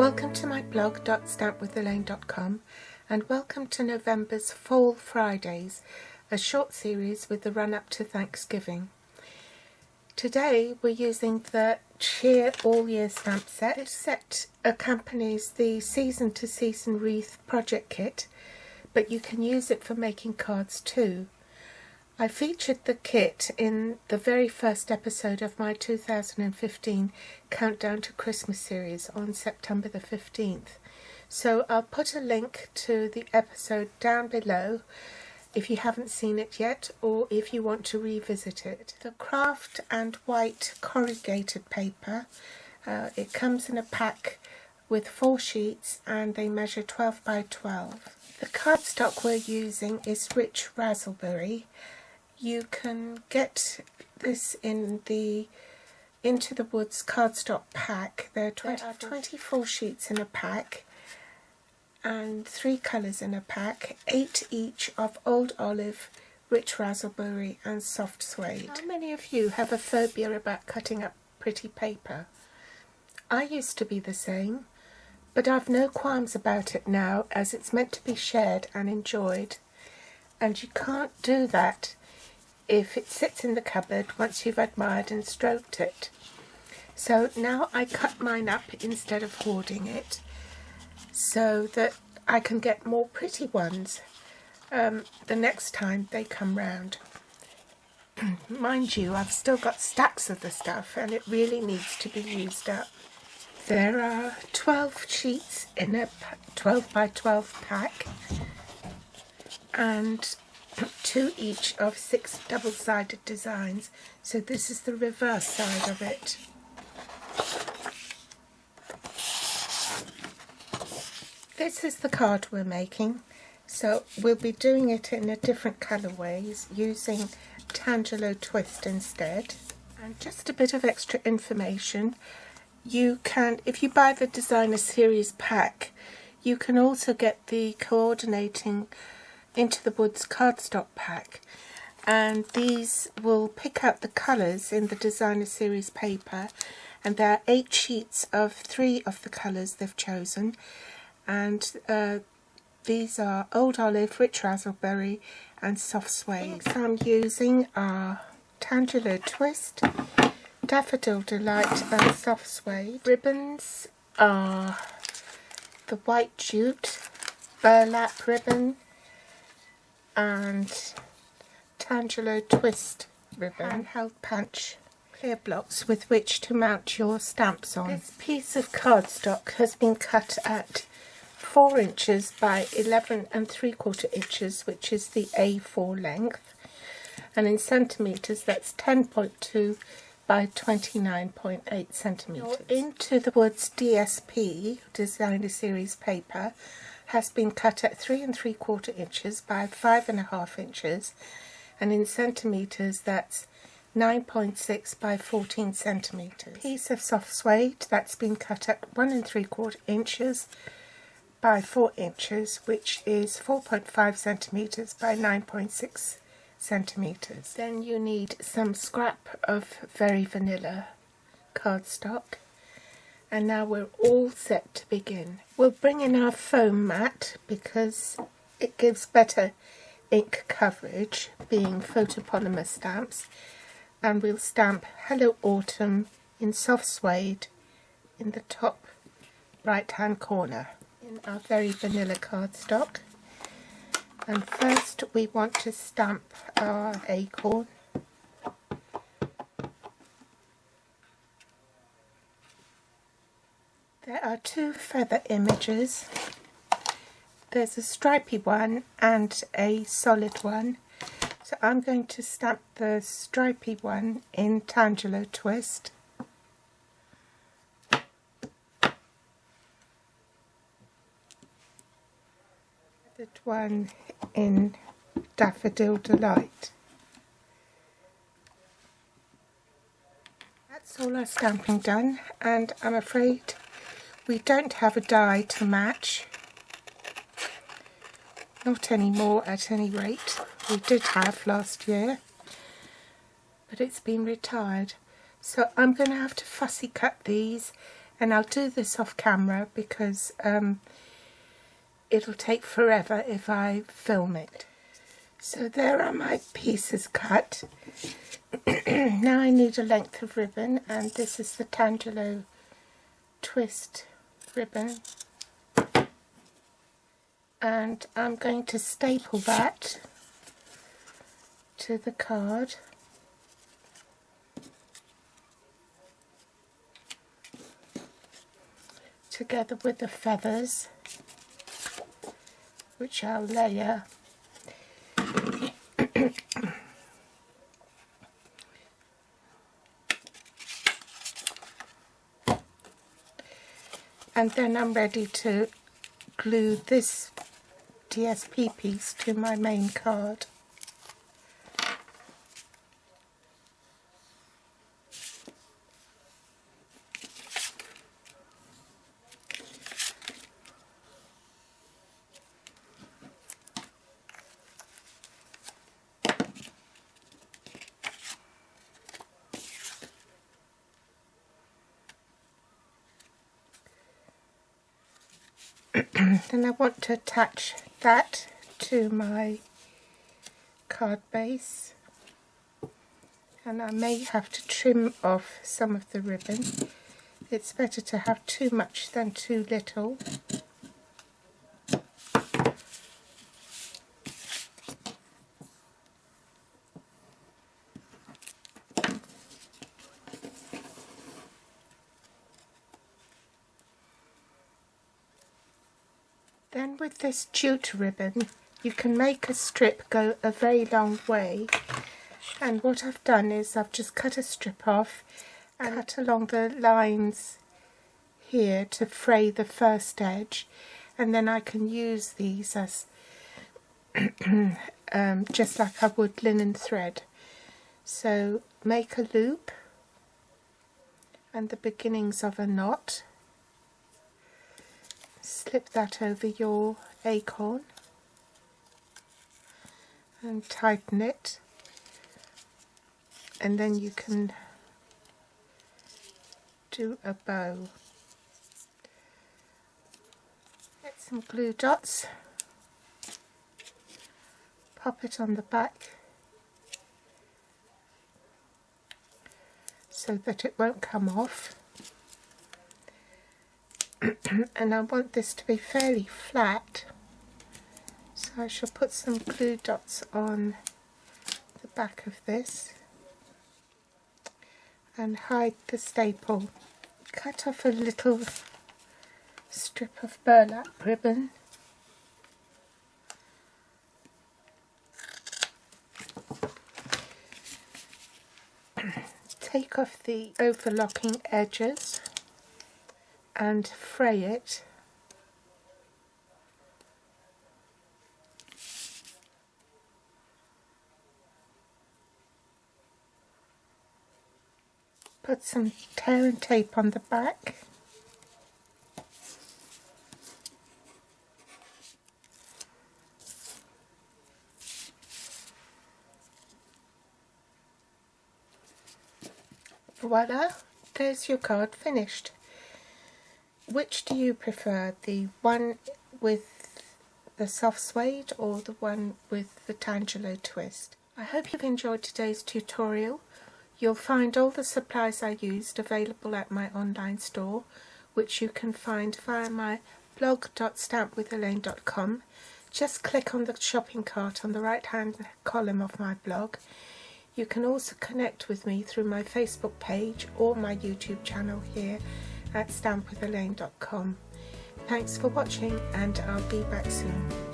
Welcome to my blog .stampwithelaine.com and welcome to November's Fall Fridays, a short series with the run-up to Thanksgiving. Today we're using the Cheer All Year stamp set. This set accompanies the Season to Season Wreath project kit, but you can use it for making cards too. I featured the kit in the very first episode of my 2015 Countdown to Christmas series on September the 15th. So I'll put a link to the episode down below if you haven't seen it yet or if you want to revisit it. The Craft and White corrugated paper, it comes in a pack with 4 sheets and they measure 12 by 12. The cardstock we're using is Rich Razzleberry. You can get this in the Into the Woods cardstock pack. There are 24 sheets in a pack and 3 colours in a pack, 8 each of Old Olive, Rich Razzleberry and Soft Suede. How many of you have a phobia about cutting up pretty paper? I used to be the same, but I've no qualms about it now as it's meant to be shared and enjoyed, and you can't do that if it sits in the cupboard once you've admired and stroked it. So now I cut mine up instead of hoarding it so that I can get more pretty ones the next time they come round. Mind you, I've still got stacks of the stuff and it really needs to be used up. There are 12 sheets in a 12 by 12 pack and 2 each of 6 double-sided designs, so this is the reverse side of it. This is the card we're making, so we'll be doing it in a different colourways using Tangelo Twist instead. And just a bit of extra information, you can, if you buy the Designer Series pack, you can also get the coordinating Into the Woods cardstock pack, and these will pick out the colours in the Designer Series paper, and there are 8 sheets of 3 of the colours they've chosen, and these are Old Olive, Rich Razzleberry and Soft Suede. The I'm using are Tangelo Twist, Daffodil Delight and Soft Suede. Ribbons are the White Jute, Burlap ribbon and Tangelo Twist ribbon, handheld punch, clear blocks with which to mount your stamps on. This piece of cardstock has been cut at 4 inches by 11 3/4 inches, which is the A4 length, and in centimetres that's 10.2 by 29.8 centimetres. Your Into the Woods DSP, Designer Series paper, has been cut at 3 3/4 inches by 5.5 inches, and in centimetres that's 9.6 by 14 centimetres. Piece of soft suede that's been cut at 1 3/4 inches by 4 inches, which is 4.5 centimetres by 9.6 centimetres. Then you need some scrap of Very Vanilla cardstock. And now we're all set to begin. We'll bring in our foam mat because it gives better ink coverage, being photopolymer stamps, and we'll stamp Hello Autumn in soft suede in the top right hand corner in our Very Vanilla cardstock. And first we want to stamp our acorn. There are 2 feather images. There's a stripy one and a solid one. So I'm going to stamp the stripy one in Tangelo Twist. That one in Daffodil Delight. That's all our stamping done, and I'm afraid we don't have a die to match. Not anymore at any rate. We did have last year, but it's been retired. So I'm going to have to fussy cut these and I'll do this off camera because it'll take forever if I film it. So there are my pieces cut. Now I need a length of ribbon, and this is the Tangelo twist ribbon, and I'm going to staple that to the card. Together with the feathers, which I'll layer. And then I'm ready to glue this DSP piece to my main card. Then I want to attach that to my card base, and I may have to trim off some of the ribbon. It's better to have too much than too little. Then with this jute ribbon, you can make a strip go a very long way. And what I've done is I've just cut a strip off and cut along the lines here to fray the first edge. And then I can use these as just like I would linen thread. So make a loop and the beginnings of a knot. Slip that over your acorn and tighten it, and then you can do a bow. Get some glue dots, pop it on the back so that it won't come off. And I want this to be fairly flat, so I shall put some glue dots on the back of this and hide the staple. Cut off a little strip of burlap ribbon . Take off the overlocking edges and fray it. Put some tear and tape on the back. Voila, there's your card finished. Which do you prefer, the one with the soft suede or the one with the Tangelo twist? I hope you've enjoyed today's tutorial. You'll find all the supplies I used available at my online store, which you can find via my blog.stampwithelaine.com. Just click on the shopping cart on the right hand column of my blog. You can also connect with me through my Facebook page or my YouTube channel here at stampwithelaine.com. Thanks for watching, and I'll be back soon.